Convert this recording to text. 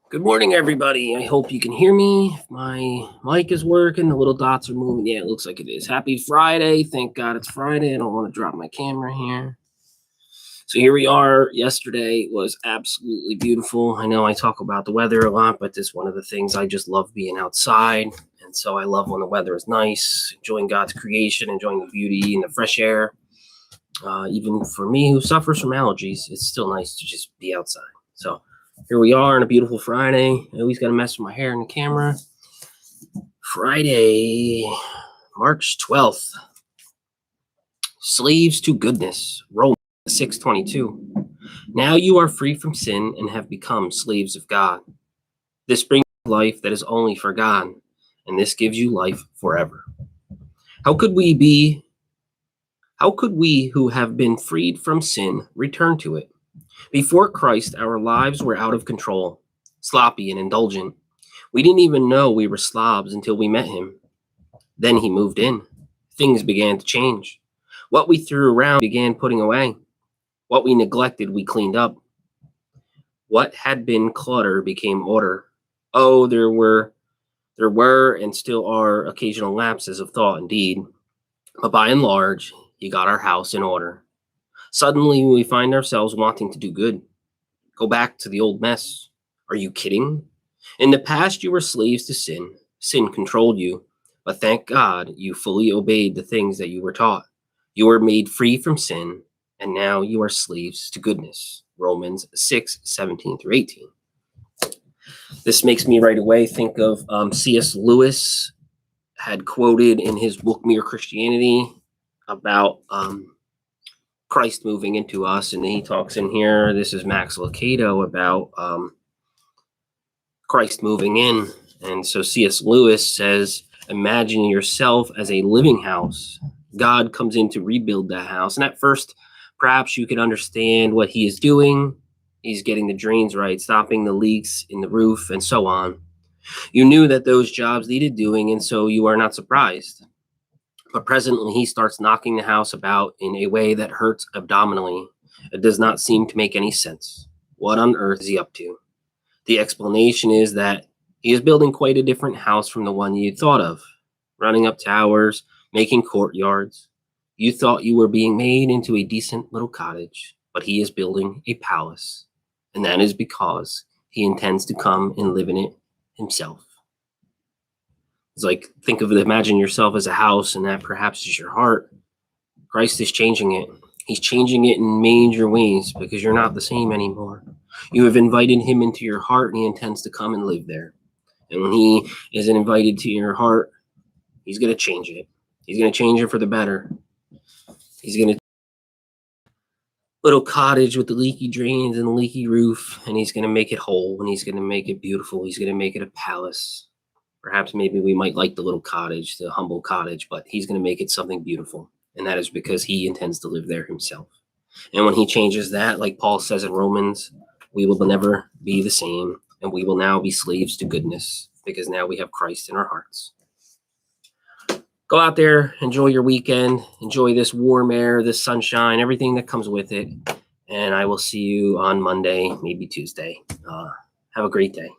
Good morning, everybody. I hope you can hear me. If my mic is working, the little dots are moving. Yeah, it looks like it is. Happy Friday. Thank God it's Friday. I don't want to drop my camera here. So here we are. Yesterday was absolutely beautiful. I know I talk about the weather a lot, but this is one of the things I just love being outside. And so I love when the weather is nice, enjoying God's creation, enjoying the beauty and the fresh air. Even for me who suffers from allergies, it's still nice to just be outside. So here we are on a beautiful Friday. I always got to mess with my hair in the camera. Friday, March 12th. Slaves to goodness. Romans 6:22. Now you are free from sin and have become slaves of God. This brings life that is only for God, and this gives you life forever. How could we who have been freed from sin return to it? Before Christ, our lives were out of control, sloppy and indulgent. We didn't even know we were slobs until we met him. Then he moved in. Things began to change. What we threw around began putting away. What we neglected, we cleaned up. What had been clutter became order. Oh, there were and still are occasional lapses of thought and deed, but by and large, he got our house in order. Suddenly, we find ourselves wanting to do good. Go back to the old mess. Are you kidding? In the past, you were slaves to sin. Sin controlled you. But thank God you fully obeyed the things that you were taught. You were made free from sin, and now you are slaves to goodness. Romans 6:17-18. This makes me right away think of C.S. Lewis had quoted in his book Mere Christianity about Christ moving into us, and he talks in here, this is Max Lucado, about Christ moving in. And so C.S. Lewis says, imagine yourself as a living house. God comes in to rebuild that house. And at first, perhaps you could understand what he is doing. He's getting the drains right, stopping the leaks in the roof, and so on. You knew that those jobs needed doing, and so you are not surprised. But presently, he starts knocking the house about in a way that hurts abdominally. It does not seem to make any sense. What on earth is he up to? The explanation is that he is building quite a different house from the one you thought of, running up towers, making courtyards. You thought you were being made into a decent little cottage, but he is building a palace, and that is because he intends to come and live in it himself. It's like, imagine yourself as a house, and that perhaps is your heart. Christ is changing it. He's changing it in major ways because you're not the same anymore. You have invited him into your heart, and he intends to come and live there. And when he is invited to your heart, he's going to change it. He's going to change it for the better. He's going to little cottage with the leaky drains and the leaky roof, and he's going to make it whole, and he's going to make it beautiful. He's going to make it a palace. Perhaps maybe we might like the little cottage, the humble cottage, but he's going to make it something beautiful. And that is because he intends to live there himself. And when he changes that, like Paul says in Romans, we will never be the same, and we will now be slaves to goodness because now we have Christ in our hearts. Go out there, enjoy your weekend, enjoy this warm air, this sunshine, everything that comes with it. And I will see you on Monday, maybe Tuesday. Have a great day.